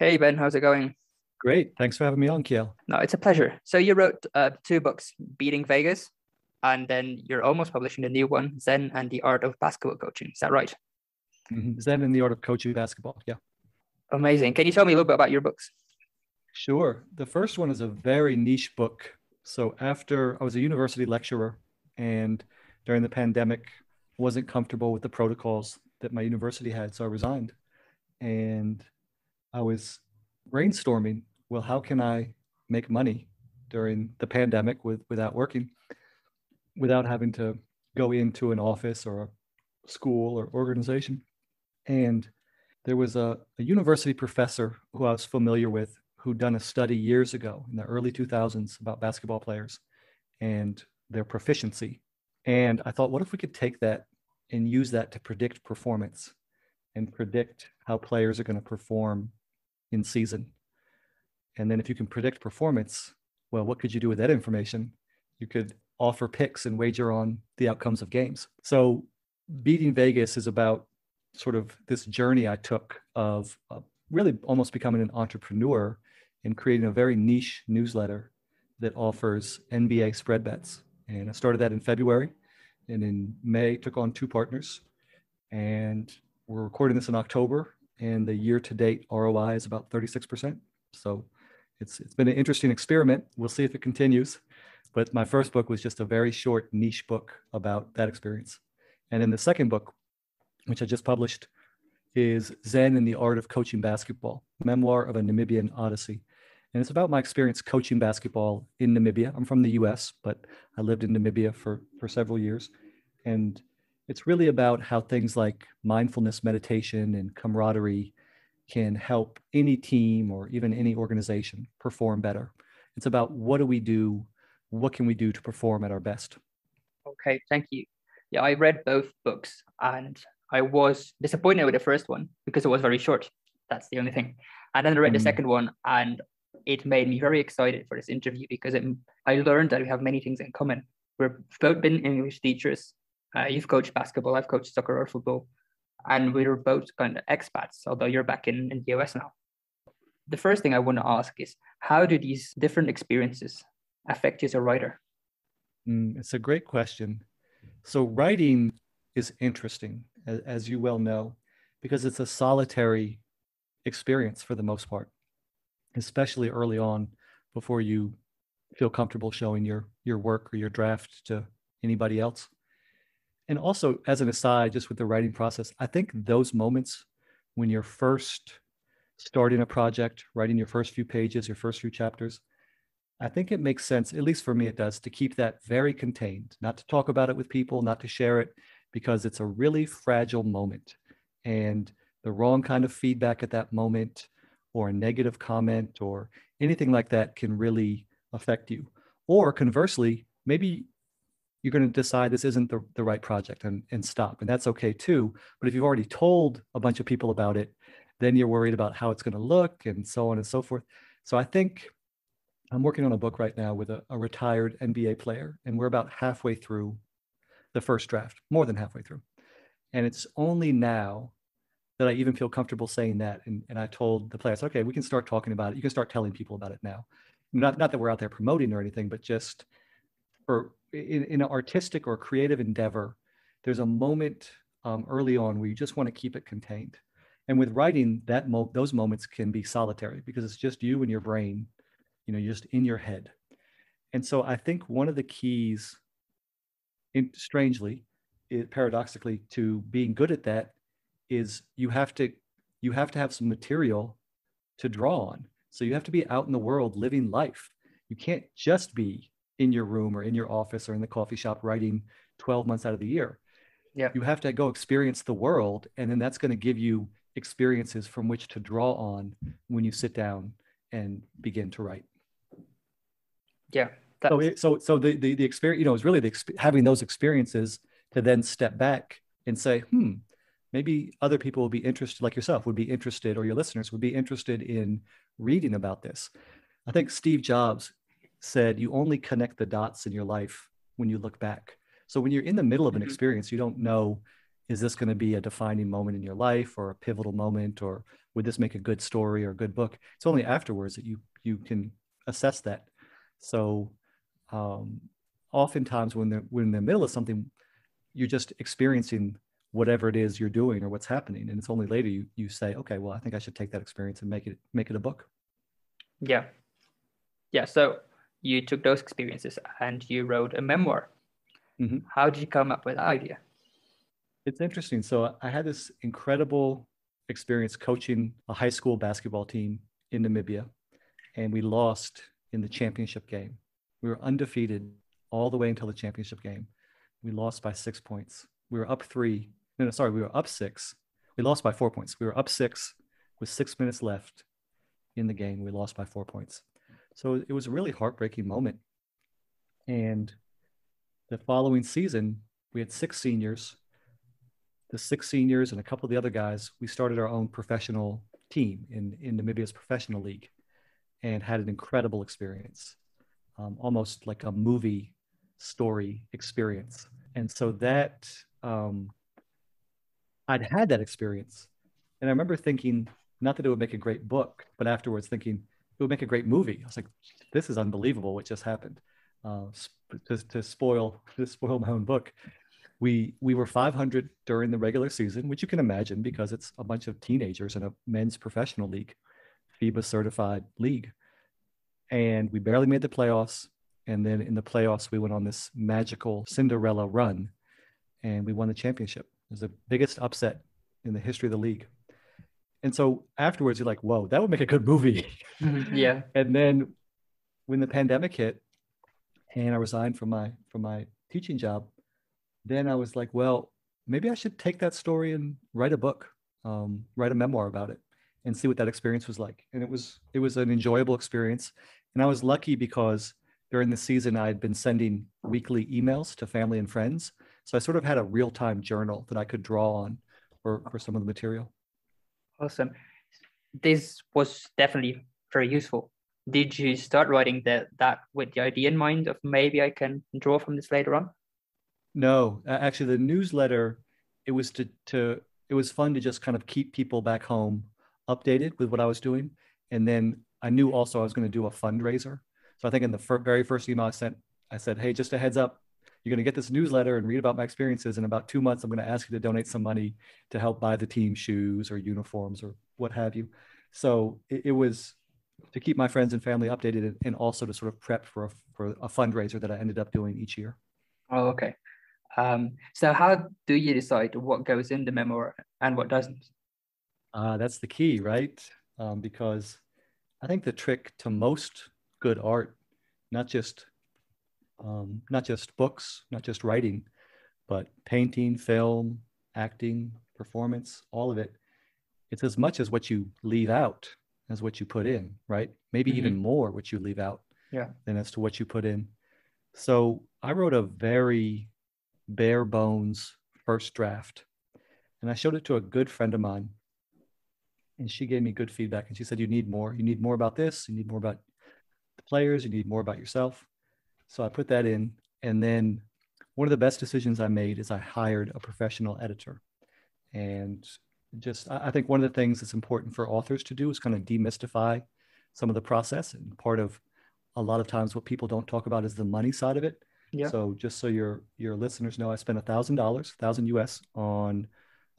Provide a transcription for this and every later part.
Hey Ben, how's it going? Great. Thanks for having me on, Kiel. No, it's a pleasure. So you wrote two books, Beating Vegas, and then you're almost publishing a new one, Zen and the Art of Basketball Coaching. Is that right? Zen in the Art of Coaching Basketball. Yeah, Amazing. Can you tell me a little bit about your books? sure. The first one is a very niche book. So after I was a university lecturer and during the pandemic, wasn't comfortable with the protocols that my university had. So I resigned and I was brainstorming, well, how can I make money during the pandemic without working, without having to go into an office or a school or organization? And there was a university professor who I was familiar with who'd done a study years ago in the early 2000s about basketball players and their proficiency. And I thought, what if we could take that and use that to predict performance and predict how players are going to perform in season? And then if you can predict performance, well, what could you do with that information? You could offer picks and wager on the outcomes of games. So Beating Vegas is about sort of this journey I took of really almost becoming an entrepreneur and creating a very niche newsletter that offers NBA spread bets. And I started that in February, and in May took on two partners. And we're recording this in October, and the year-to-date ROI is about 36%. So it's been an interesting experiment. We'll see if it continues. But my first book was just a very short niche book about that experience. And then the second book, which I just published, is Zen and the Art of Coaching Basketball, Memoir of a Namibian Odyssey. And it's about my experience coaching basketball in Namibia. I'm from the US, but I lived in Namibia for several years. And it's really about how things like mindfulness meditation and camaraderie can help any team or even any organization perform better. It's about what do we do? What can we do to perform at our best? Okay, thank you. Yeah, I read both books and I was disappointed with the first one because it was very short. That's the only thing. And then I read the Mm, second one and it made me very excited for this interview because I learned that we have many things in common. We've both been English teachers. You've coached basketball, I've coached soccer or football, and we're both kind of expats, although you're back in the US now. The first thing I want to ask is how do these different experiences affect you as a writer? it's a great question. So writing is interesting, as you well know, because it's a solitary experience for the most part, especially early on before you feel comfortable showing your work or your draft to anybody else. And also, as an aside, just with the writing process, I think those moments when you're first starting a project, writing your first few pages, your first few chapters, I think it makes sense, at least for me, it does, to keep that very contained, not to talk about it with people, not to share it, because it's a really fragile moment. And the wrong kind of feedback at that moment, or a negative comment, or anything like that can really affect you. Or conversely, maybe you're going to decide this isn't the right project and stop. And that's okay too. But if you've already told a bunch of people about it, then you're worried about how it's going to look and so on and so forth. So I think I'm working on a book right now with a retired NBA player, and we're about halfway through the first draft, more than halfway through. And it's only now that I even feel comfortable saying that. And I told the players, okay, we can start talking about it. You can start telling people about it now. Not that we're out there promoting or anything, but just for in an artistic or creative endeavor, there's a moment early on where you just want to keep it contained. And with writing, those moments can be solitary because it's just you and your brain, you're just in your head. And so I think one of the keys, strangely, paradoxically, to being good at that is you have to have some material to draw on. So you have to be out in the world living life. You can't just be in your room or in your office or in the coffee shop writing 12 months out of the year. Yeah. You have to go experience the world, and then that's going to give you experiences from which to draw on when you sit down and begin to write. Yeah. So, That's the experience, is really having those experiences to then step back and say, maybe other people will be interested, like yourself, would be interested, or your listeners would be interested in reading about this. I think Steve Jobs said, you only connect the dots in your life when you look back. So when you're in the middle of an Mhm. experience, you don't know is this going to be a defining moment in your life or a pivotal moment, or would this make a good story or a good book? It's only afterwards that you can assess that. So oftentimes when we're in the middle of something, you're just experiencing whatever it is you're doing or what's happening, and it's only later you say, okay, well, I think I should take that experience and make it a book. Yeah. Yeah. So you took those experiences and you wrote a memoir. Mm-hmm. How did you come up with that idea? It's interesting. So I had this incredible experience coaching a high school basketball team in Namibia, and we lost in the championship game. We were undefeated all the way until the championship game. We lost by 6 points. We were up three. No, sorry, we were up six. We lost by 4 points. We were up six with 6 minutes left in the game. We lost by 4 points. So it was a really heartbreaking moment. And the following season, we had 6 seniors. The 6 seniors and a couple of the other guys, we started our own professional team in Namibia's professional league and had an incredible experience, almost like a movie story experience. And so that I'd had that experience. And I remember thinking, not that it would make a great book, but afterwards thinking it would make a great movie. I was like, this is unbelievable what just happened. To spoil my own book, we were 500 during the regular season, which you can imagine because it's a bunch of teenagers in a men's professional league, FIBA certified league. And we barely made the playoffs. And then in the playoffs, we went on this magical Cinderella run and we won the championship. It was the biggest upset in the history of the league. And so afterwards, you're like, whoa, that would make a good movie. Yeah. And then when the pandemic hit and I resigned from my teaching job, then I was like, well, maybe I should take that story and write a book, write a memoir about it and see what that experience was like. And it was an enjoyable experience. And I was lucky because during the season, I had been sending weekly emails to family and friends. So I sort of had a real-time journal that I could draw on for some of the material. Awesome. This was definitely very useful. Did you start writing that with the idea in mind of maybe I can draw from this later on? No, actually, the newsletter, it was it was fun to just kind of keep people back home updated with what I was doing. And then I knew also I was going to do a fundraiser. So I think in the very first email I sent, I said, hey, just a heads up, you're going to get this newsletter and read about my experiences. In about 2 months, I'm going to ask you to donate some money to help buy the team shoes or uniforms or what have you. So it was to keep my friends and family updated and also to sort of prep for a fundraiser that I ended up doing each year. Oh, okay. So how do you decide what goes in the memoir and what doesn't? That's the key, right? Because I think the trick to most good art, not just books, not just writing, but painting, film, acting, performance, all of it, it's as much as what you leave out as what you put in, right? Maybe even more what you leave out than as to what you put in. So I wrote a very bare bones first draft and I showed it to a good friend of mine and she gave me good feedback and she said, you need more about this, you need more about the players, you need more about yourself. So I put that in. And then one of the best decisions I made is I hired a professional editor. And I think one of the things that's important for authors to do is kind of demystify some of the process. And part of a lot of times what people don't talk about is the money side of it. Yeah. So just so your listeners know, I spent $1,000, $1,000 US on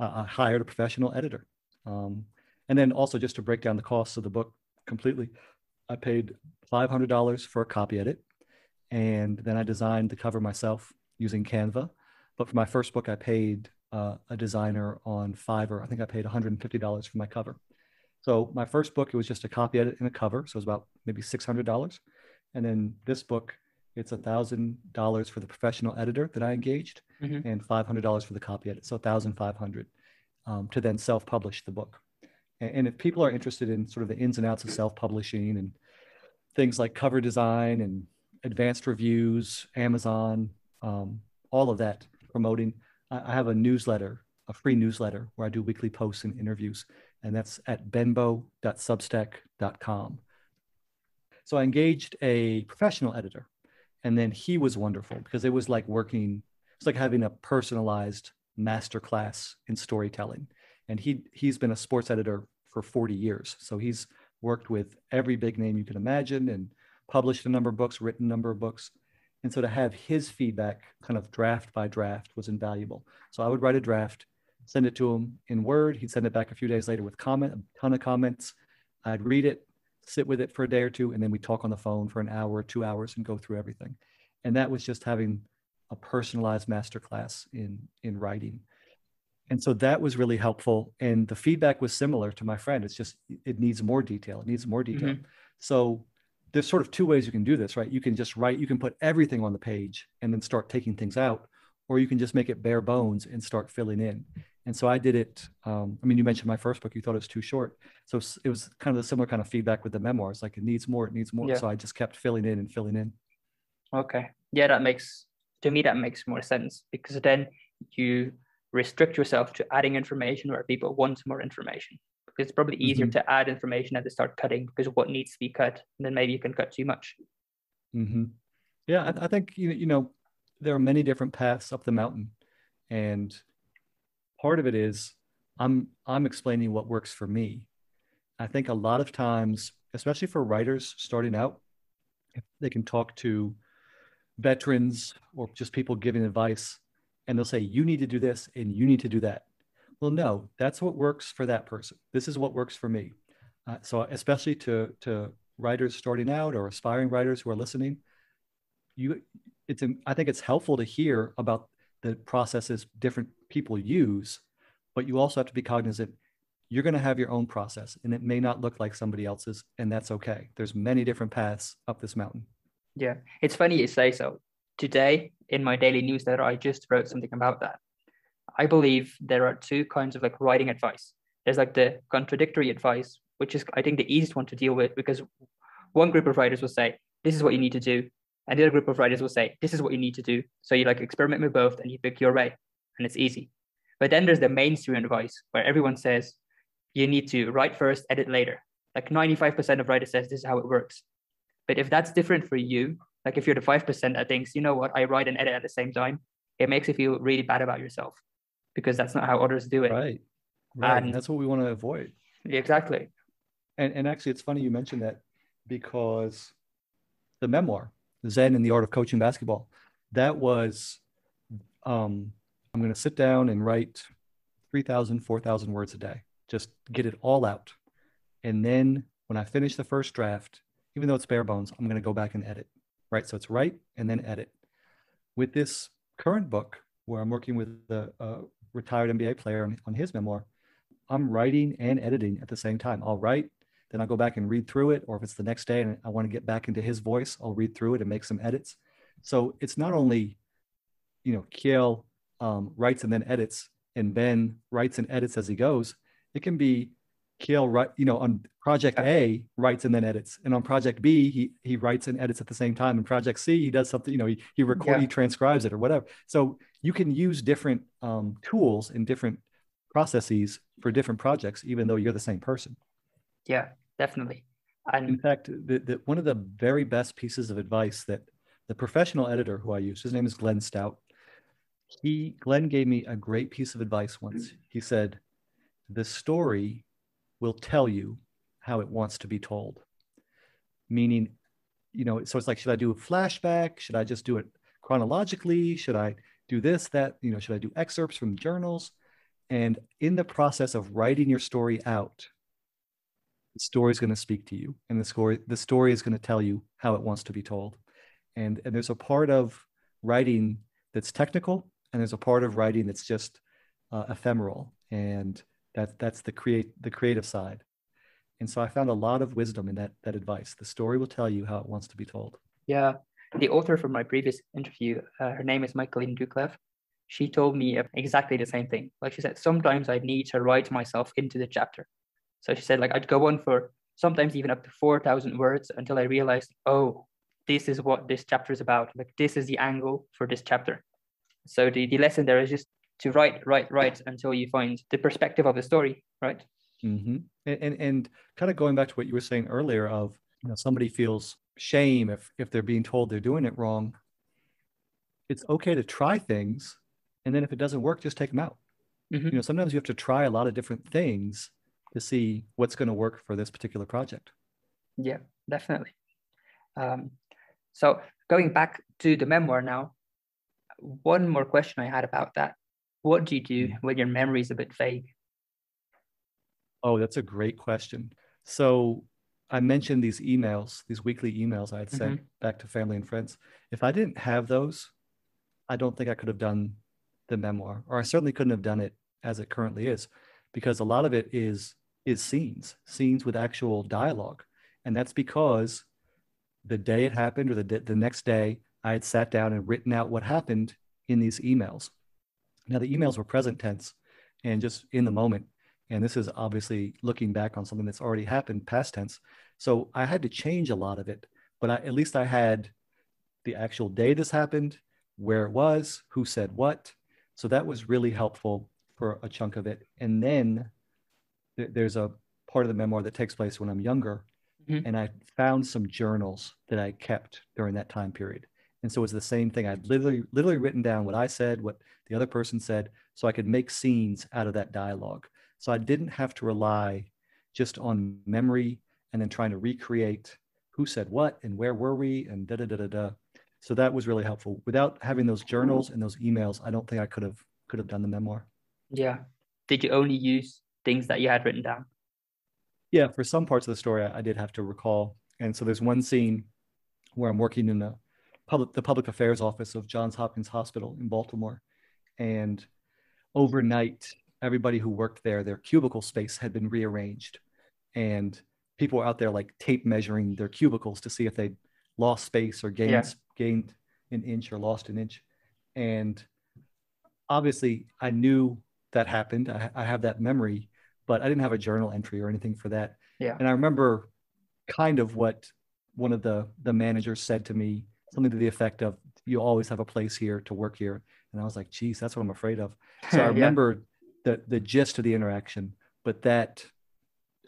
I hired a professional editor. And then also just to break down the costs of the book completely, I paid $500 for a copy edit. And then I designed the cover myself using Canva. But for my first book, I paid a designer on Fiverr. I think I paid $150 for my cover. So my first book, it was just a copy edit and a cover. So it was about maybe $600. And then this book, it's $1,000 for the professional editor that I engaged and $500 for the copy edit. So $1,500 to then self-publish the book. And if people are interested in sort of the ins and outs of self-publishing and things like cover design and advanced reviews, Amazon, all of that promoting, I have a newsletter, a free newsletter where I do weekly posts and interviews, and that's at benbow.substack.com. So I engaged a professional editor, and then he was wonderful because it was like it's like having a personalized masterclass in storytelling. And he's been a sports editor for 40 years. So he's worked with every big name you can imagine and published a number of books, written a number of books. And so to have his feedback kind of draft by draft was invaluable. So I would write a draft, send it to him in Word. He'd send it back a few days later with a ton of comments. I'd read it, sit with it for a day or two, and then we talk on the phone for an hour or 2 hours and go through everything. And that was just having a personalized masterclass in writing. And so that was really helpful. And the feedback was similar to my friend. It's just, it needs more detail. It needs more detail. Mm-hmm. So there's sort of two ways you can do this, right? You can just write, you can put everything on the page and then start taking things out, or you can just make it bare bones and start filling in. And so I did it. I mean, you mentioned my first book, you thought it was too short. So it was kind of a similar kind of feedback with the memoirs, like it needs more, it needs more. Yeah. So I just kept filling in and filling in. Okay. Yeah, that makes more sense, because then you restrict yourself to adding information where people want more information. Because it's probably easier to add information than to start cutting, because what needs to be cut, and then maybe you can cut too much. Mm-hmm. Yeah, I think, you know, there are many different paths up the mountain, and part of it is I'm explaining what works for me. I think a lot of times, especially for writers starting out, if they can talk to veterans or just people giving advice, and they'll say, you need to do this and you need to do that. Well, no, that's what works for that person. This is what works for me. So especially to writers starting out or aspiring writers who are listening, I think it's helpful to hear about the processes different people use, but you also have to be cognizant you're going to have your own process, and it may not look like somebody else's, and that's okay. There's many different paths up this mountain. Yeah, it's funny you say so. Today, in my daily newsletter, I just wrote something about that. I believe there are two kinds of like writing advice. There's like the contradictory advice, which is, I think, the easiest one to deal with, because one group of writers will say, this is what you need to do. And the other group of writers will say, this is what you need to do. So you like experiment with both and you pick your way, and it's easy. But then there's the mainstream advice where everyone says, you need to write first, edit later. Like 95% of writers says this is how it works. But if that's different for you, like if you're the 5% that thinks, you know what, I write and edit at the same time, it makes you feel really bad about yourself, because that's not how others do it. Right. And that's what we want to avoid. Exactly. And actually, it's funny you mentioned that, because the memoir, Zen and the Art of Coaching Basketball, that was, I'm going to sit down and write 3,000, 4,000 words a day. Just get it all out. And then when I finish the first draft, even though it's bare bones, I'm going to go back and edit, right? So it's write and then edit. With this current book, where I'm working with a retired NBA player on his memoir, I'm writing and editing at the same time. I'll write, then I'll go back and read through it. Or if it's the next day and I want to get back into his voice, I'll read through it and make some edits. So it's not only, you know, Kiel writes and then edits, and Ben writes and edits as he goes. It can be Kiel, you know, on project A, writes and then edits, and on project B, he writes and edits at the same time. And project C, he does something, you know, he transcribes it or whatever. So you can use different tools and different processes for different projects, even though you're the same person. Yeah, definitely. And in fact, one of the very best pieces of advice that the professional editor who I use, his name is Glenn Stout. Glenn gave me a great piece of advice once. He said, the story will tell you how it wants to be told. Meaning, you know, so it's like, should I do a flashback? Should I just do it chronologically? Should I do this, that, you know, should I do excerpts from journals? And in the process of writing your story out, the story is going to speak to you, and the story is going to tell you how it wants to be told. And there's a part of writing that's technical, and there's a part of writing that's just ephemeral, and that's the creative side. And so I found a lot of wisdom in that advice. The story will tell you how it wants to be told. Yeah, the author from my previous interview, her name is Michaeline Duklev. She told me exactly the same thing. Like she said, sometimes I need to write myself into the chapter. So she said, like, I'd go on for sometimes even up to 4,000 words until I realized, oh, this is what this chapter is about. Like, this is the angle for this chapter. So the lesson there is just to write until you find the perspective of the story, right? Mm-hmm. And kind of going back to what you were saying earlier of, you know, somebody feels shame if they're being told they're doing it wrong. It's okay to try things, And then if it doesn't work, just take them out. Mm-hmm. Sometimes you have to try a lot of different things to see what's going to work for this particular project. Yeah, definitely. So going back to the memoir now, one more question I had about that. What do you do when your memory is a bit vague? Oh, that's a great question. So I mentioned these emails, these weekly emails I had sent back to family and friends. If I didn't have those, I don't think I could have done the memoir, or I certainly couldn't have done it as it currently is, because a lot of it is scenes with actual dialogue. And that's because the day it happened or the next day, I had sat down and written out what happened in these emails. Now, the emails were present tense and just in the moment. And this is obviously looking back on something that's already happened, past tense. So I had to change a lot of it, but at least I had the actual day this happened, where it was, who said what. So that was really helpful for a chunk of it. And then there's a part of the memoir that takes place when I'm younger. And I found some journals that I kept during that time period. And so it was the same thing. I'd literally written down what I said, what the other person said, so I could make scenes out of that dialogue. So I didn't have to rely just on memory and then trying to recreate who said what and where were we and da da da da da. So that was really helpful. Without having those journals and those emails, I don't think I could have done the memoir. Yeah. Did you only use things that you had written down? Yeah, for some parts of the story, I did have to recall. And so there's one scene where I'm working in the public affairs office of Johns Hopkins Hospital in Baltimore. And overnight, everybody who worked there, their cubicle space had been rearranged. And people were out there like tape measuring their cubicles to see if they lost space or gained an inch or lost an inch. And obviously, I knew that happened. I have that memory, but I didn't have a journal entry or anything for that. Yeah. And I remember kind of what one of the managers said to me, something to the effect of, "You always have a place here to work here." And I was like, geez, that's what I'm afraid of. So I remember the gist of the interaction, but that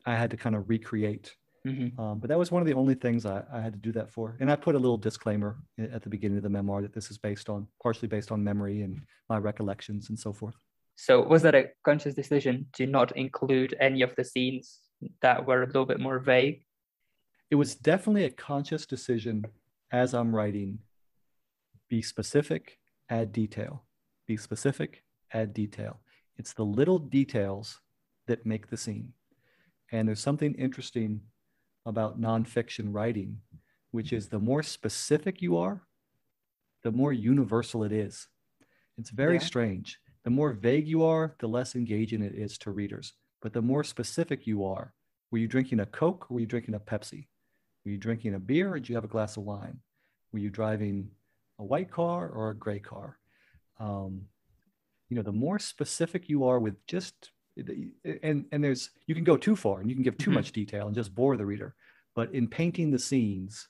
I had to kind of recreate. But that was one of the only things I had to do that for. And I put a little disclaimer at the beginning of the memoir that this is partially based on memory and my recollections and so forth. So was that a conscious decision to not include any of the scenes that were a little bit more vague? It was definitely a conscious decision as I'm writing. Be specific, add detail. Be specific, add detail. It's the little details that make the scene. And there's something interesting about nonfiction writing, which is the more specific you are, the more universal it is. It's very strange. The more vague you are, the less engaging it is to readers. But the more specific you are, were you drinking a Coke or were you drinking a Pepsi? Were you drinking a beer or did you have a glass of wine? Were you driving a white car or a gray car? The more specific you are with just, and there's, you can go too far and you can give too much detail and just bore the reader. But in painting the scenes,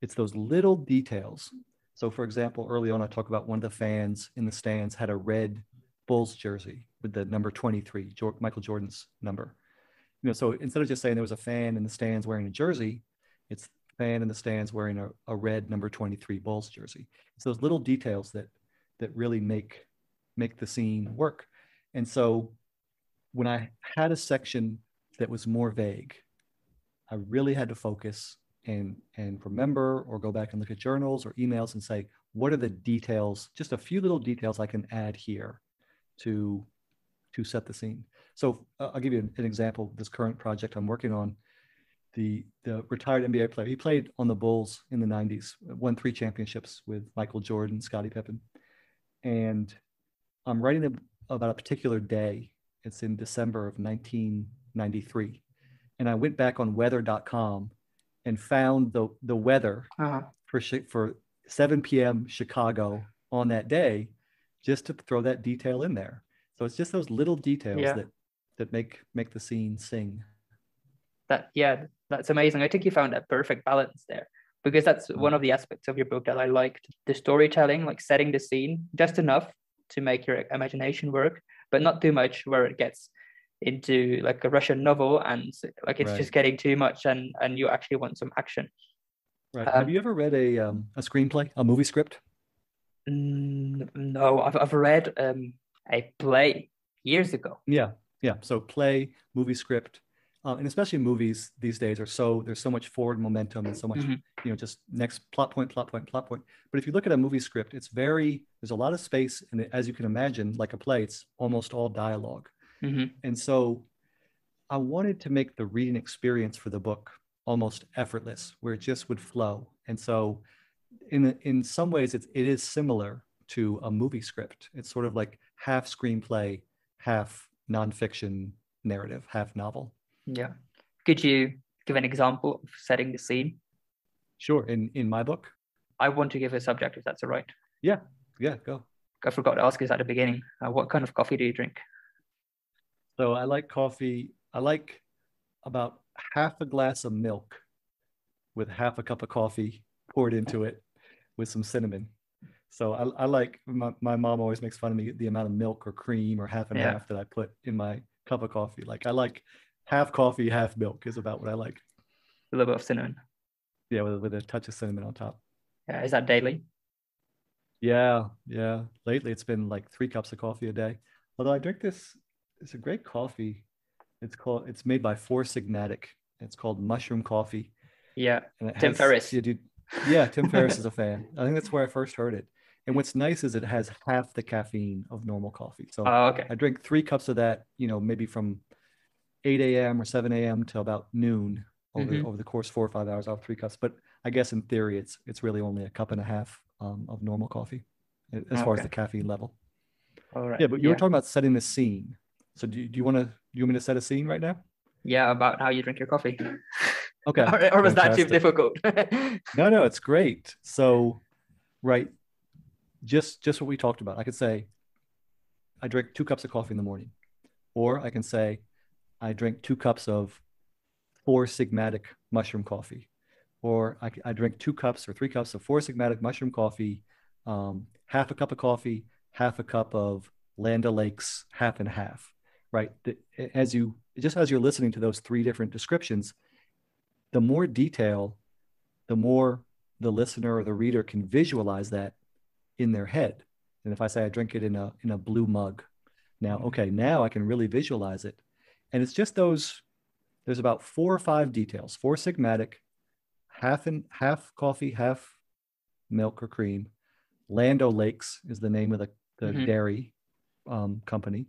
it's those little details. So for example, early on, I talk about one of the fans in the stands had a red Bulls jersey with the number 23, Michael Jordan's number. So instead of just saying there was a fan in the stands wearing a jersey, it's fan in the stands wearing a red number 23 Bulls jersey. It's those little details that really make the scene work. And so when I had a section that was more vague, I really had to focus and remember or go back and look at journals or emails and say, what are the details, just a few little details I can add here to set the scene. So I'll give you an example of this current project I'm working on. The retired NBA player, he played on the Bulls in the 90s, won 3 championships with Michael Jordan, Scottie Pippen. And I'm writing about a particular day. It's in December of 1993. And I went back on weather.com and found the weather for 7 p.m. Chicago on that day, just to throw that detail in there. So it's just those little details that make the scene sing. That's amazing. I think you found a perfect balance there, because that's one of the aspects of your book that I liked. The storytelling, like setting the scene just enough to make your imagination work, but not too much where it gets into like a Russian novel and like it's just getting too much and you actually want some action. Right. Have you ever read a screenplay, a movie script? No, I've read a play years ago. Yeah, yeah. So play, movie script, and especially movies these days there's so much forward momentum and so much, Hmm. just next plot point, plot point, plot point. But if you look at a movie script, there's a lot of space, and as you can imagine, like a play, it's almost all dialogue. Hmm. And so I wanted to make the reading experience for the book almost effortless, where it just would flow. And so in some ways it is similar to a movie script. It's sort of like half screenplay, half nonfiction narrative, half novel. Yeah. Could you give an example of setting the scene? Sure. In my book. I want to give a subject, if that's all right. Yeah. Yeah. Go. I forgot to ask this at the beginning. What kind of coffee do you drink? So I like coffee. I like about half a glass of milk with half a cup of coffee poured into it with some cinnamon. So I like my mom always makes fun of me the amount of milk or cream or half and Yeah, half that I put in my cup of coffee. Like I like half coffee, half milk is about what I like. a little bit of cinnamon. Yeah, with a touch of cinnamon on top. Yeah, is that daily? Yeah, yeah. Lately it's been like 3 cups of coffee a day. Although I drink this, it's a great coffee. It's made by Four Sigmatic. It's called mushroom coffee. Yeah, And it Tim has, Ferriss. yeah, dude, yeah, Tim Ferriss is a fan. I think that's where I first heard it. And what's nice is it has half the caffeine of normal coffee. So Oh, okay. I drink 3 cups of that, maybe from 8 a.m. or 7 a.m. to about noon Hmm. over the course 4 or 5 hours. I'll have 3 cups. But I guess in theory, it's really only a cup and a half of normal coffee as far as Okay. the caffeine level. All right. Yeah, but you were Yeah. talking about setting the scene. So do you want me to set a scene right now? Yeah, about how you drink your coffee. Okay, Or was that too fantastic. difficult? No, it's great. So, right, just what we talked about. I could say I drink 2 cups of coffee in the morning, or I can say I drink 2 cups of Four Sigmatic mushroom coffee, or I drink 2 cups or 3 cups of Four Sigmatic mushroom coffee, half a cup of coffee, half a cup of Land O'Lakes, half and half. Right, as you're listening to those 3 different descriptions, the more detail, the more the listener or the reader can visualize that in their head. And if I say I drink it in a blue mug, now I can really visualize it. And it's just there's about 4 or 5 details. Four Sigmatic, half coffee, half milk or cream. Land O'Lakes is the name of the Hmm. dairy company.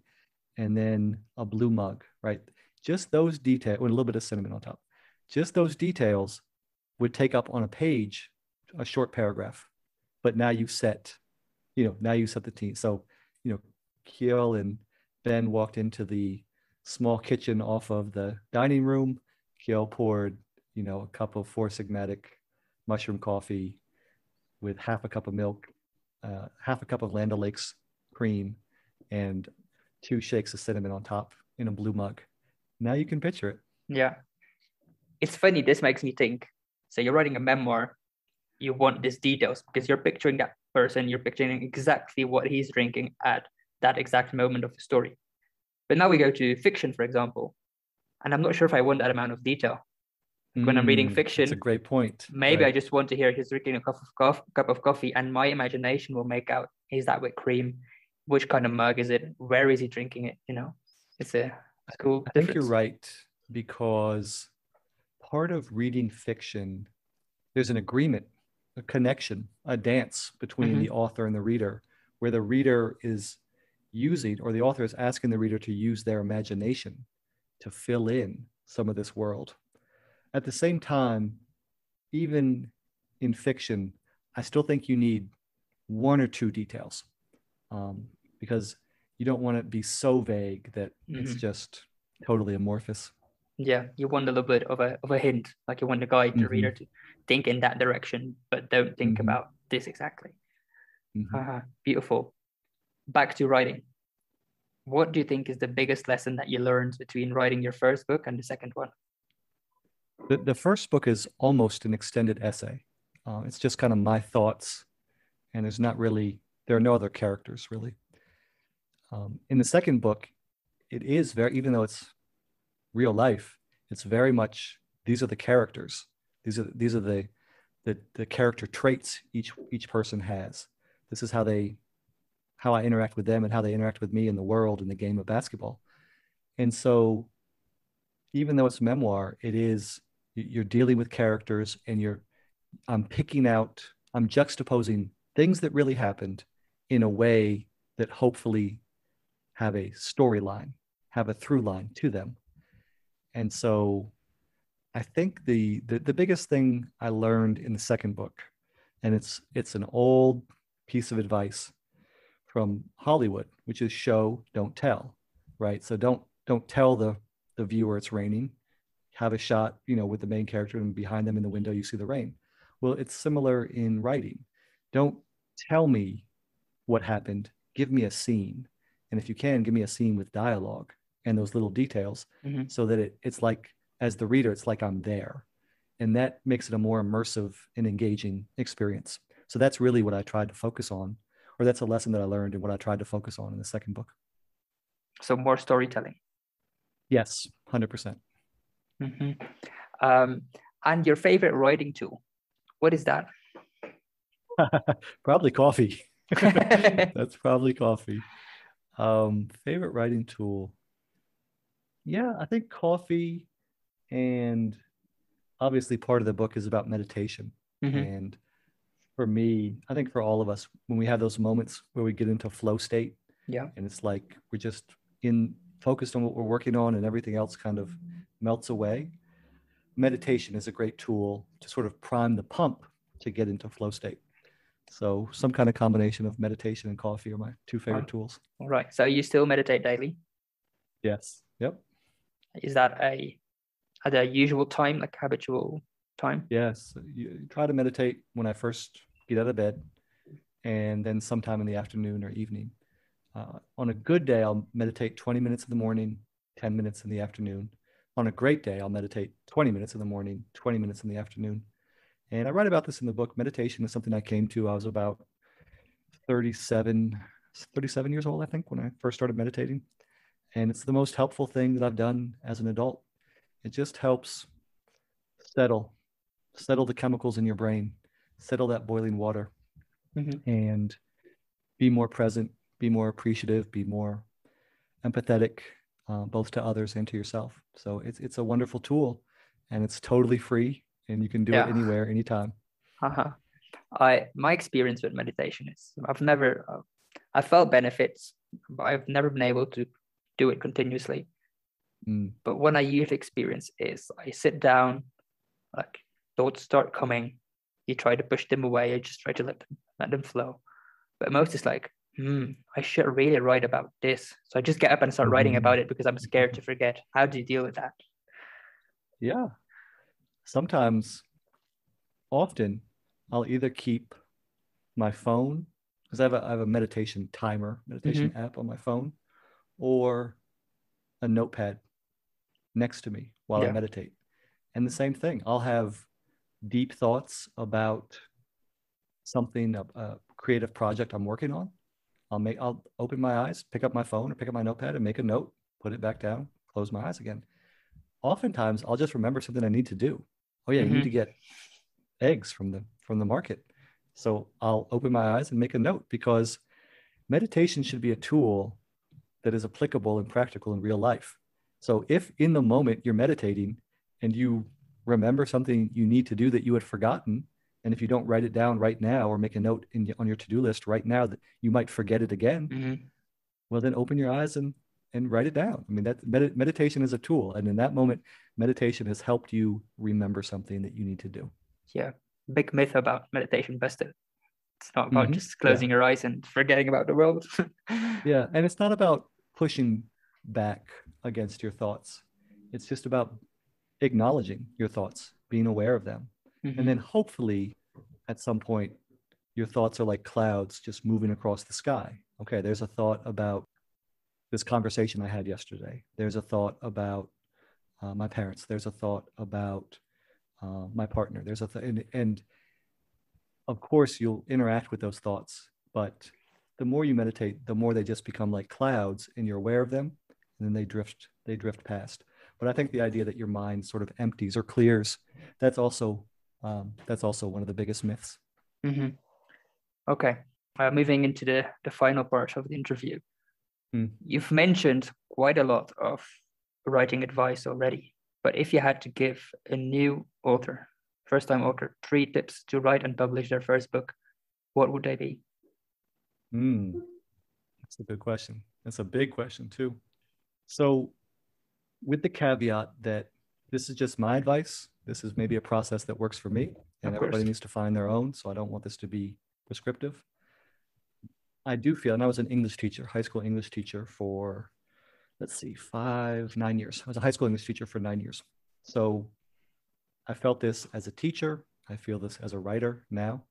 And then a blue mug, right? Just those details with a little bit of cinnamon on top. Just those details would take up on a page a short paragraph. But now you set the team. So, Kiel and Ben walked into the small kitchen off of the dining room. Kiel poured, a cup of Four Sigmatic mushroom coffee with half a cup of milk, half a cup of Land O'Lakes cream, and 2 shakes of cinnamon on top in a blue mug. Now you can picture it. Yeah. It's funny. This makes me think. So you're writing a memoir. You want these details because you're picturing that person. You're picturing exactly what he's drinking at that exact moment of the story. But now we go to fiction, for example, and I'm not sure if I want that amount of detail. Like when I'm reading That's a fiction, great point. maybe I Right. just want to hear he's drinking a cup of coffee, and my imagination will make out, is that with cream? Which kind of mug is it? Where is he drinking it? It's a cool I think you're difference. right, because part of reading fiction, there's an agreement, a connection, a dance between the Hmm. author and the reader, where the reader is using, or the author is asking the reader to use their imagination to fill in some of this world. At the same time, even in fiction, I still think you need 1 or 2 details, because you don't want to be so vague that it's Hmm. just totally amorphous. Yeah, you want a little bit of a hint, like you want the guide, the Mm-hmm, reader to think in that direction, but don't think mm-hmm, about this exactly. mm-hmm. Beautiful. Back to writing. What do you think is the biggest lesson that you learned between writing your first book and the second one? The first book is almost an extended essay. It's just kind of my thoughts, and there are no other characters really. In the second book, it is even though it's real life, it's very much, these are the characters. These are the character traits each person has. This is how I interact with them and how they interact with me in the world in the game of basketball. And so even though it's memoir, you're dealing with characters and I'm juxtaposing things that really happened in a way that hopefully have a storyline, have a through line to them. And so I think the biggest thing I learned in the second book, and it's an old piece of advice from Hollywood, which is show, don't tell, right? So don't tell the viewer it's raining. Have a shot, with the main character, and behind them in the window you see the rain. Well, it's similar in writing. Don't tell me what happened. Give me a scene, and if you can, give me a scene with dialogue and those little details, so that it's like, as the reader, it's like I'm there, and that makes it a more immersive and engaging experience. So that's really what I tried to focus on, or that's a lesson that I learned and what I tried to focus on in the second book. So more storytelling. Yes, 100%. And your favorite writing tool, what is that? Probably coffee. That's probably coffee. Favorite writing tool. Yeah, I think coffee, and obviously part of the book is about meditation. And for me, I think for all of us, when we have those moments where we get into flow state, and it's like we're just focused on what we're working on and everything else kind of melts away, meditation is a great tool to sort of prime the pump to get into flow state. So some kind of combination of meditation and coffee are my two favorite tools. All right. So you still meditate daily? Yes. Yep. Is that at a usual time, like habitual time? Yes. You try to meditate when I first get out of bed, and then sometime in the afternoon or evening. On a good day, I'll meditate 20 minutes in the morning, 10 minutes in the afternoon. On a great day, I'll meditate 20 minutes in the morning, 20 minutes in the afternoon. And I write about this in the book. Meditation is something I came to. I was about 37 years old, I think, when I first started meditating. And it's the most helpful thing that I've done as an adult. It just helps settle the chemicals in your brain, settle that boiling water, and be more present, be more appreciative, be more empathetic, both to others and to yourself. So it's a wonderful tool, and it's totally free, and you can do it anywhere, anytime. My experience with meditation is I felt benefits, but I've never been able to do it continuously. But when I use experience is I sit down, like thoughts start coming, you try to push them away, you just try to let them flow. But most is like, I should really write about this. So I just get up and start writing about it because I'm scared to forget. How do you deal with that? Yeah. Often, I'll either keep my phone, because I have a meditation app on my phone, or a notepad next to me while I meditate. And the same thing, I'll have deep thoughts about something, a creative project I'm working on. I'll open my eyes, pick up my phone or pick up my notepad and make a note, put it back down, close my eyes again. Oftentimes I'll just remember something I need to do. Oh yeah, you need to get eggs from the market. So I'll open my eyes and make a note, because meditation should be a tool that is applicable and practical in real life. So if in the moment you're meditating and you remember something you need to do that you had forgotten, and if you don't write it down right now or make a note on your to-do list right now, that you might forget it again, well, then open your eyes and write it down. I mean, meditation is a tool. And in that moment, meditation has helped you remember something that you need to do. Yeah. Big myth about meditation busted. It's not about just closing your eyes and forgetting about the world. Yeah. And it's not about pushing back against your thoughts. It's just about acknowledging your thoughts, being aware of them. And then hopefully at some point, your thoughts are like clouds just moving across the sky. Okay, there's a thought about this conversation I had yesterday. There's a thought about my parents. There's a thought about my partner. There's and of course you'll interact with those thoughts, but the more you meditate, the more they just become like clouds and you're aware of them, and then they drift past. But I think the idea that your mind sort of empties or clears, that's also one of the biggest myths. Okay. Moving into the final part of the interview, Mm. you've mentioned quite a lot of writing advice already, but if you had to give a new author, first-time author, 3 tips to write and publish their first book, what would they be? That's a good question. That's a big question too. So with the caveat that this is just my advice, this is maybe a process that works for me, and everybody needs to find their own. So I don't want this to be prescriptive. I do feel, and I was an English teacher, high school English teacher for, 9 years. I was a high school English teacher for 9 years. So I felt this as a teacher. I feel this as a writer now.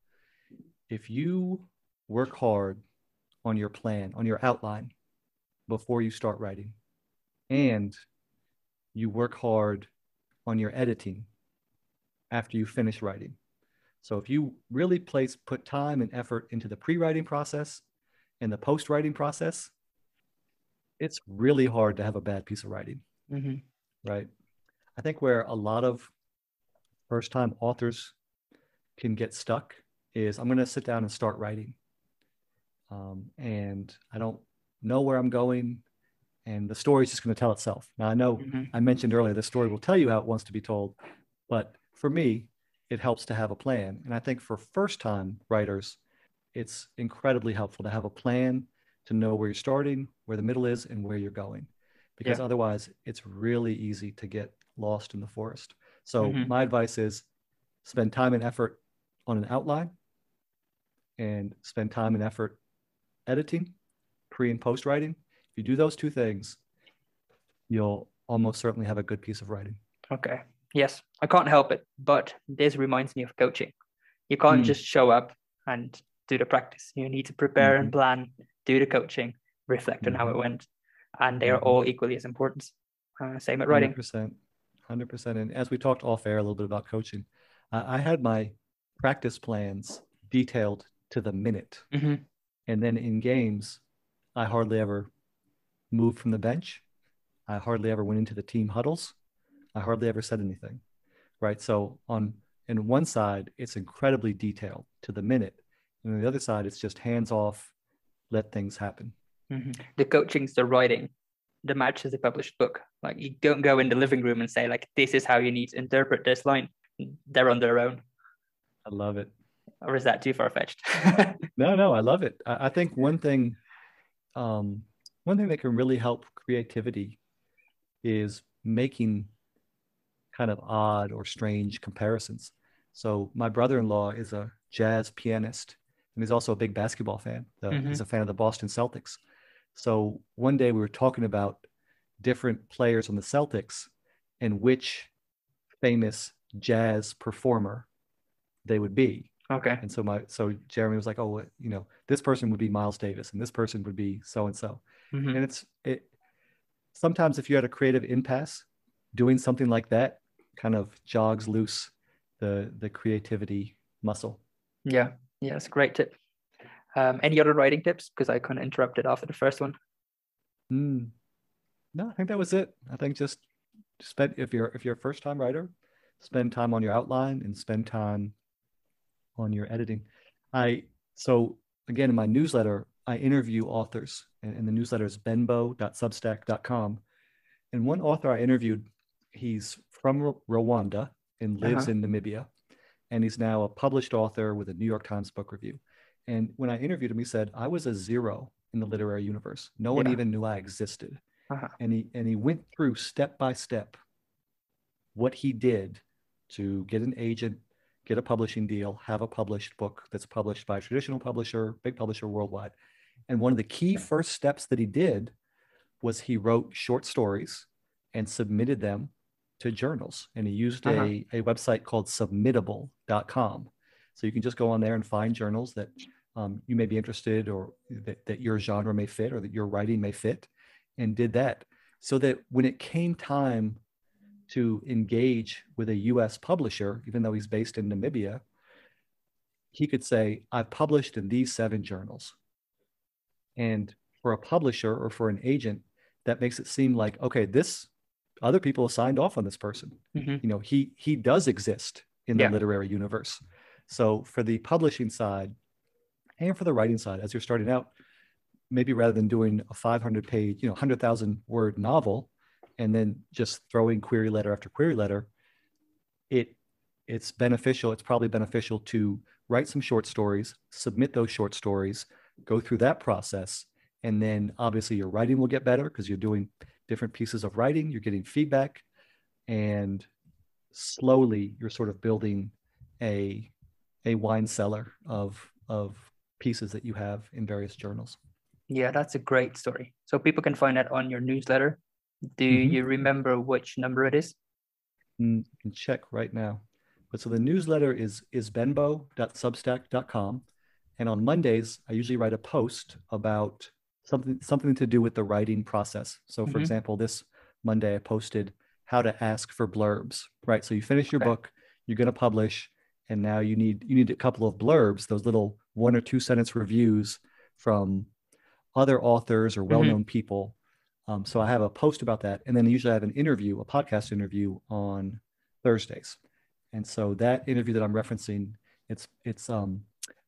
If you work hard on your plan, on your outline before you start writing, and you work hard on your editing after you finish writing. So if you really put time and effort into the pre-writing process and the post-writing process, it's really hard to have a bad piece of writing, right? I think where a lot of first-time authors can get stuck is, I'm going to sit down and start writing. And I don't know where I'm going, and the story is just going to tell itself. Now, I know I mentioned earlier, the story will tell you how it wants to be told, but for me, it helps to have a plan. And I think for first-time writers, it's incredibly helpful to have a plan, to know where you're starting, where the middle is, and where you're going. Because otherwise, it's really easy to get lost in the forest. So my advice is, spend time and effort on an outline, and spend time and effort editing, pre and post writing. If you do those 2 things, you'll almost certainly have a good piece of writing. Okay. Yes, I can't help it, but this reminds me of coaching. You can't just show up and do the practice. You need to prepare and plan, do the coaching, reflect on how it went, and they are all equally as important. Same at writing. 100%. And as we talked off air a little bit about coaching, I had my practice plans detailed to the minute. And then in games, I hardly ever moved from the bench. I hardly ever went into the team huddles. I hardly ever said anything, right? So in one side, it's incredibly detailed to the minute. And on the other side, it's just hands off, let things happen. The coaching's the writing. The match is the published book. Like, you don't go in the living room and say, like, this is how you need to interpret this line. They're on their own. I love it. Or is that too far-fetched? No, I love it. I think one thing that can really help creativity is making kind of odd or strange comparisons. So my brother-in-law is a jazz pianist, and he's also a big basketball fan. He's a fan of the Boston Celtics. So one day we were talking about different players on the Celtics and which famous jazz performer they would be. Okay. And so Jeremy was like, oh, this person would be Miles Davis, and this person would be so-and-so. And sometimes if you had a creative impasse, doing something like that kind of jogs loose the creativity muscle. Yeah, it's a great tip. Any other writing tips? Because I kind of interrupted after the first one. No, I think that was it. I think just if you're a first-time writer, spend time on your outline and spend time on your editing. So again, in my newsletter, I interview authors, and the newsletter is benbow.substack.com. And one author I interviewed, he's from Rwanda and lives in Namibia, and he's now a published author with a New York Times book review. And when I interviewed him, he said, I was a zero in the literary universe. No one even knew I existed. And he went through step by step what he did to get an agent, get a publishing deal, have a published book that's published by a traditional publisher, big publisher worldwide. And one of the key first steps that he did was he wrote short stories and submitted them to journals. And he used a website called submittable.com. So you can just go on there and find journals that you may be interested, or that your genre may fit, or that your writing may fit, and did that. So that when it came time to engage with a US publisher, even though he's based in Namibia, he could say, I've published in these 7 journals. And for a publisher or for an agent, that makes it seem like, okay, this other people have signed off on this person. He does exist in the literary universe. So for the publishing side, And for the writing side, as you're starting out, maybe rather than doing a 500-page, 100,000-word novel and then just throwing query letter after query letter, it's beneficial. It's probably beneficial to write some short stories, submit those short stories, go through that process. And then obviously your writing will get better because you're doing different pieces of writing, you're getting feedback, and slowly you're sort of building a wine cellar of pieces that you have in various journals. Yeah, that's a great story. So people can find that on your newsletter. Do you remember which number it is? I can check right now. But so the newsletter is benbow.substack.com. And on Mondays, I usually write a post about something to do with the writing process. So for example, this Monday I posted how to ask for blurbs, right? So you finish your book, you're going to publish, and now you need a couple of blurbs, those little 1 or 2 sentence reviews from other authors or well-known people. So I have a post about that. And then usually I have a podcast interview on Thursdays. And so that interview that I'm referencing, it's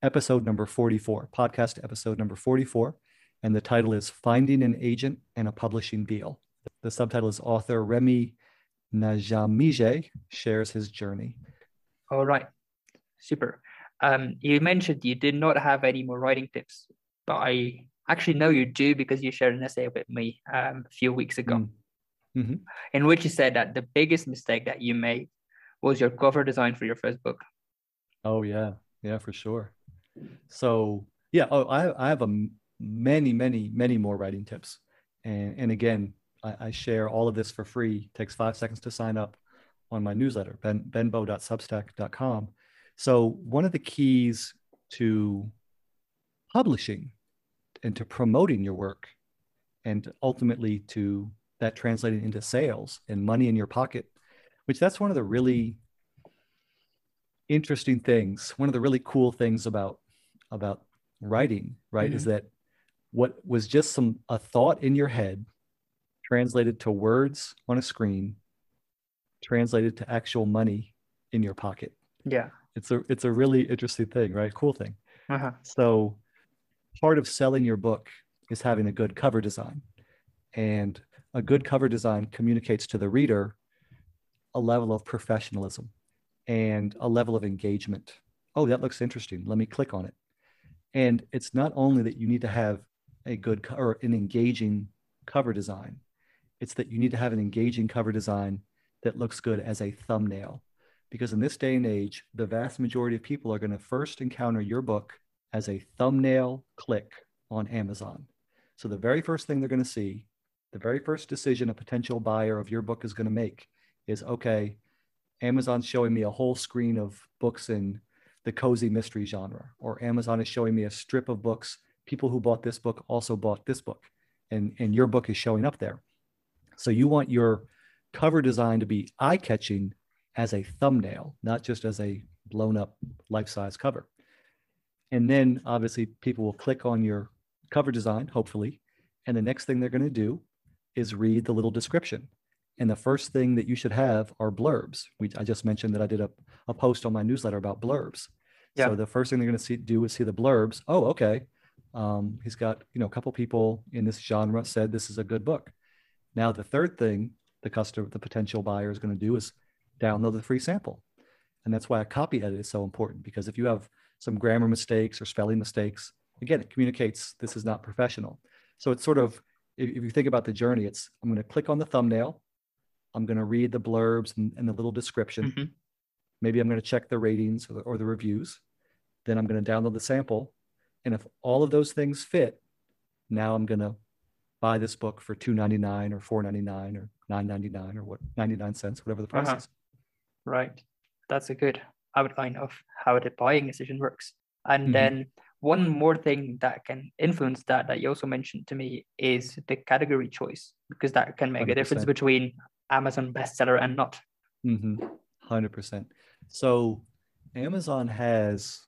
episode number 44, podcast episode number 44. And the title is Finding an Agent and a Publishing Deal. The subtitle is Author Remy Najamije shares his journey. All right. Super. You mentioned you did not have any more writing tips, but I actually know you do because you shared an essay with me a few weeks ago, in which you said that the biggest mistake that you made was your cover design for your first book. Oh, yeah. Yeah, for sure. So, yeah, I have many more writing tips. And again, I share all of this for free. It takes 5 seconds to sign up on my newsletter, benbow.substack.com. So one of the keys to publishing and to promoting your work, and ultimately to that translating into sales and money in your pocket, which that's one of the really interesting things, one of the really cool things about writing, right, is that what was just a thought in your head translated to words on a screen, translated to actual money in your pocket. Yeah. It's a really interesting thing, right? Cool thing. So part of selling your book is having a good cover design. And a good cover design communicates to the reader a level of professionalism and a level of engagement. Oh, that looks interesting. Let me click on it. And it's not only that you need to have a good or an engaging cover design, it's that you need to have an engaging cover design that looks good as a thumbnail. Because in this day and age, the vast majority of people are going to first encounter your book as a thumbnail click on Amazon. So the very first thing they're going to see, the very first decision a potential buyer of your book is going to make is, okay, Amazon's showing me a whole screen of books in the cozy mystery genre, or Amazon is showing me a strip of books. People who bought this book also bought this book, and your book is showing up there. So you want your cover design to be eye-catching as a thumbnail, not just as a blown-up life-size cover. And then obviously people will click on your cover design, hopefully, and the next thing they're going to do is read the little description. And the first thing that you should have are blurbs. I just mentioned that I did a post on my newsletter about blurbs. Yeah. So the first thing they're going to do is see the blurbs. Oh, okay. He's got, a couple people in this genre said this is a good book. Now, the third thing the potential buyer is going to do is download the free sample. And that's why a copy edit is so important, because if you have some grammar mistakes or spelling mistakes, again, it communicates this is not professional. So it's sort of, if you think about the journey, I'm going to click on the thumbnail. I'm going to read the blurbs and the little description. Maybe I'm going to check the ratings or the reviews. Then I'm going to download the sample. And if all of those things fit, now I'm going to buy this book for $2.99 or $4.99 or $9.99 or 99 cents, whatever the price is. Right. That's a good outline of how the buying decision works. And then one more thing that can influence that you also mentioned to me is the category choice, because that can make 100%. A difference between Amazon bestseller and not. 100%. So Amazon has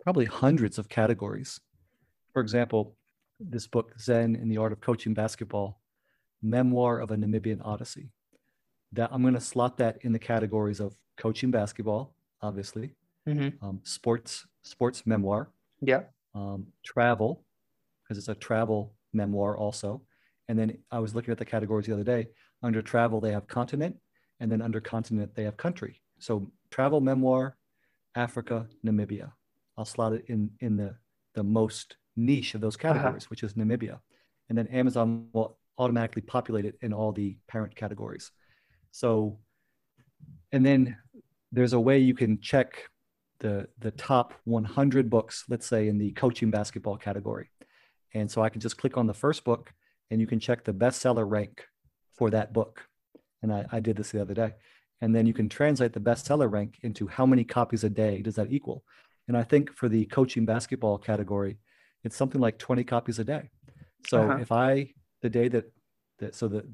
probably hundreds of categories. For example, this book, Zen in the Art of Coaching Basketball, Memoir of a Namibian Odyssey. That I'm going to slot that in the categories of coaching basketball, obviously, sports memoir, travel, because it's a travel memoir also. And then I was looking at the categories the other day. Under travel, they have continent, and then under continent, they have country. So travel memoir, Africa, Namibia. I'll slot it in the most niche of those categories, which is Namibia. And then Amazon will automatically populate it in all the parent categories. So, and then there's a way you can check the top 100 books, let's say in the coaching basketball category. And so I can just click on the first book and you can check the bestseller rank for that book. And I did this the other day. And then you can translate the bestseller rank into how many copies a day does that equal? And I think for the coaching basketball category, it's something like 20 copies a day. So if the day that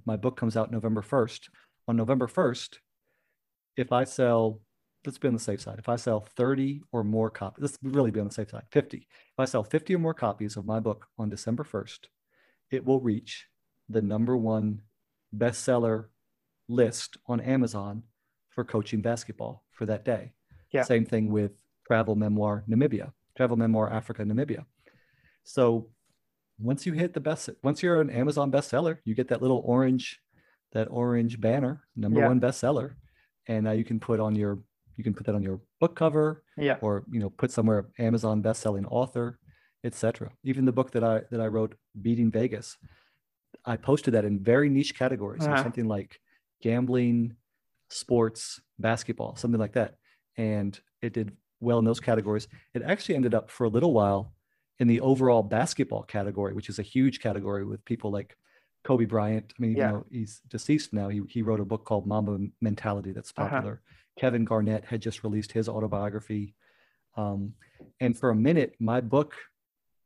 my book comes out November 1st, on November 1st, if I sell, let's be on the safe side. If I sell 30 or more copies, let's really be on the safe side, 50. If I sell 50 or more copies of my book on December 1st, it will reach the #1 bestseller list on Amazon for coaching basketball for that day. Yeah. Same thing with travel memoir Africa, Namibia. So once you hit once you're an Amazon bestseller, you get that little orange banner, #1 bestseller, and you can put that on your book cover, or put somewhere Amazon bestselling author, etc. Even the book that I wrote, Beating Vegas, I posted that in very niche categories, so something like gambling, sports, basketball, something like that, and it did well in those categories. It actually ended up for a little while in the overall basketball category, which is a huge category with people like Kobe Bryant. I mean, even though he's deceased now, he wrote a book called Mamba Mentality that's popular. Kevin Garnett had just released his autobiography. And for a minute, my book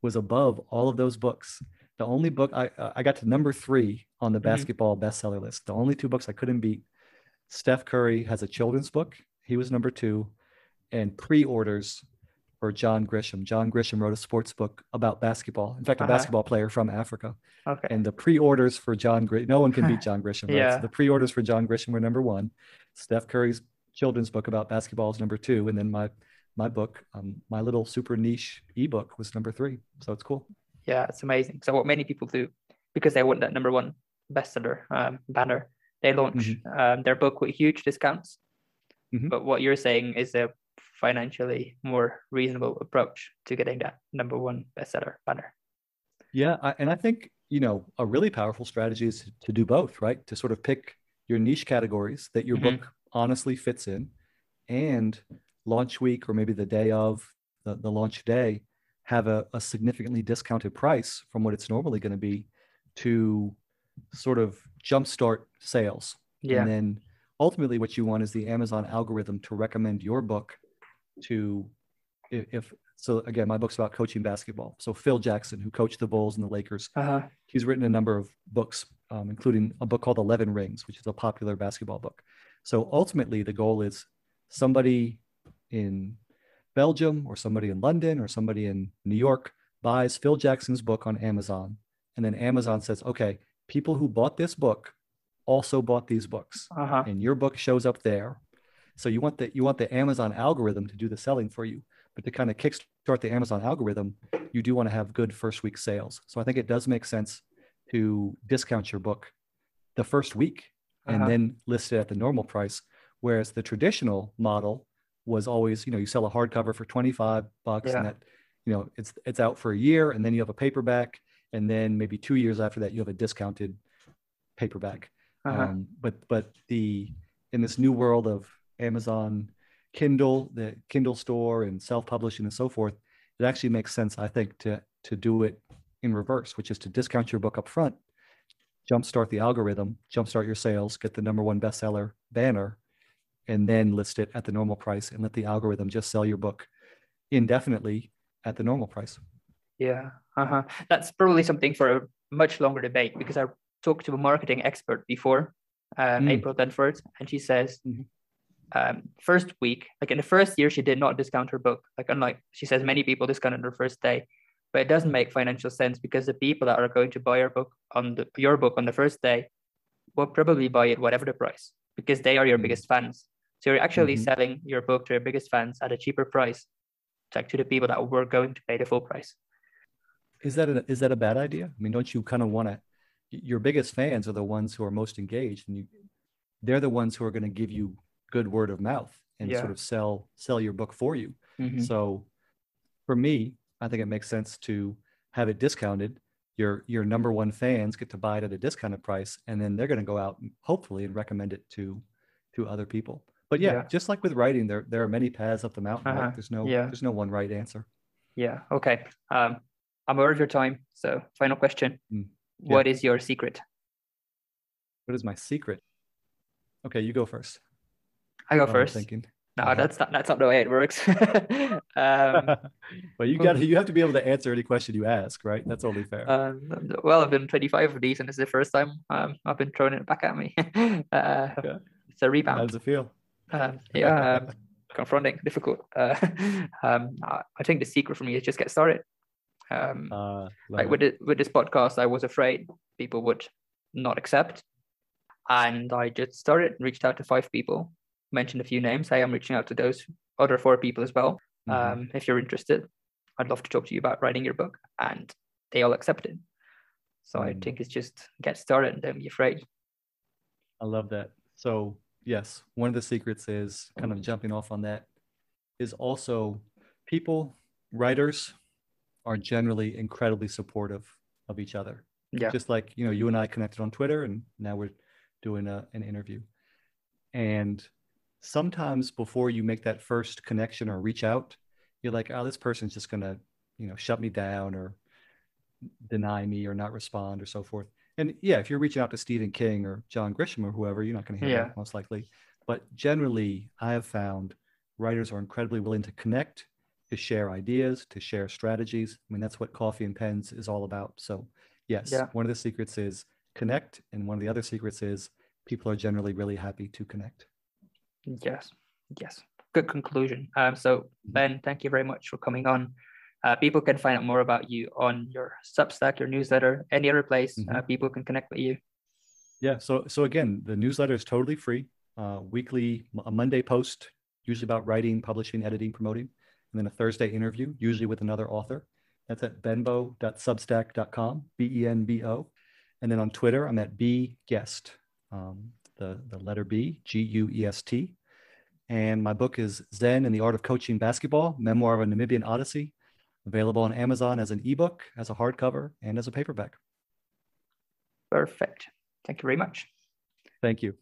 was above all of those books. The only book I got to #3 on the basketball bestseller list. The only 2 books I couldn't beat. Steph Curry has a children's book. He was #2, and pre-orders for John Grisham. John Grisham wrote a sports book about basketball. In fact, a basketball player from Africa. Okay. And the pre-orders for John Grisham, no one can beat John Grisham, right? So the pre-orders for John Grisham were #1. Steph Curry's children's book about basketball is #2. And then my book, my little super niche ebook, was #3. So it's cool. Yeah, it's amazing. So what many people do, because they want that #1 bestseller banner, they launch their book with huge discounts. But what you're saying is a financially more reasonable approach to getting that #1 bestseller banner. Yeah, and I think, a really powerful strategy is to do both, right? To sort of pick your niche categories that your book honestly fits in, and launch week, or maybe the day of the launch day, have a significantly discounted price from what it's normally going to be, to sort of jumpstart sales. And then ultimately what you want is the Amazon algorithm to recommend your book to, so again, my book's about coaching basketball. So Phil Jackson, who coached the Bulls and the Lakers, he's written a number of books, including a book called 11 Rings, which is a popular basketball book. So ultimately the goal is somebody in Belgium or somebody in London or somebody in New York buys Phil Jackson's book on Amazon. And then Amazon says, okay, people who bought this book also bought these books, and your book shows up there. So you want the Amazon algorithm to do the selling for you, but to kind of kickstart the Amazon algorithm, you do want to have good first week sales. So I think it does make sense to discount your book the first week and then list it at the normal price. Whereas the traditional model was always, you sell a hardcover for $25 and that, it's out for a year, and then you have a paperback, and then maybe 2 years after that, you have a discounted paperback. But in this new world of Amazon Kindle, the Kindle store, and self-publishing and so forth, it actually makes sense, I think, to do it in reverse, which is to discount your book up front, jumpstart the algorithm, jumpstart your sales, get the #1 bestseller banner, and then list it at the normal price, and let the algorithm just sell your book indefinitely at the normal price. Yeah. That's probably something for a much longer debate, because I talked to a marketing expert before, April Dunford, and she says first week, like in the first year, she did not discount her book. Like, unlike, she says, many people discount on their first day, but it doesn't make financial sense, because the people that are going to buy your book on the first day will probably buy it whatever the price, because they are your biggest fans. So you're actually selling your book to your biggest fans at a cheaper price like to the people that were going to pay the full price. Is that a bad idea? I mean, don't you kind of want to? Your biggest fans are the ones who are most engaged, and they're the ones who are going to give you good word of mouth and sort of sell your book for you. Mm-hmm. So for me, I think it makes sense to have it discounted. Your number one fans get to buy it at a discounted price, and then they're going to go out and hopefully and recommend it to other people. But yeah, just like with writing, there are many paths up the mountain, right? There's no one right answer. Yeah. Okay. I'm aware of your time. So final question. What is your secret? What is my secret? Okay, you go first. I go first. I'm thinking. No, that's not the way it works. But you have to be able to answer any question you ask, right? That's only fair. Well, I've been 25 of these, and this is the first time I've been throwing it back at me. It's a rebound. How does it feel? Confronting, difficult. I think the secret for me is just get started. Like with this podcast, I was afraid people would not accept, and I just started, reached out to 5 people, mentioned a few names. Hey, I'm reaching out to those other 4 people as well. If you're interested, I'd love to talk to you about writing your book, and they all accepted. So I think it's just get started and don't be afraid. I love that. So yes, one of the secrets is kind of jumping off on that is also writers are generally incredibly supportive of each other. Yeah. Just like, you and I connected on Twitter, and now we're doing an interview. And sometimes before you make that first connection or reach out, you're like, oh, this person's just going to, shut me down or deny me or not respond or so forth. And yeah, if you're reaching out to Stephen King or John Grisham or whoever, you're not going to hear that most likely. But generally, I have found writers are incredibly willing to connect, to share ideas, to share strategies. I mean, that's what Coffee and Pens is all about. So yes, one of the secrets is connect. And one of the other secrets is people are generally really happy to connect. Yes. Good conclusion. So Ben, thank you very much for coming on. People can find out more about you on your Substack, your newsletter, any other place people can connect with you. Yeah. So again, the newsletter is totally free. Weekly, a Monday post, usually about writing, publishing, editing, promoting, and then a Thursday interview, usually with another author. That's at benbo.substack.com, BENBO. And then on Twitter, I'm at bguest, the letter B, GUEST. And my book is Zen and the Art of Coaching Basketball, Memoir of a Namibian Odyssey, available on Amazon as an ebook, as a hardcover, and as a paperback. Perfect. Thank you very much. Thank you.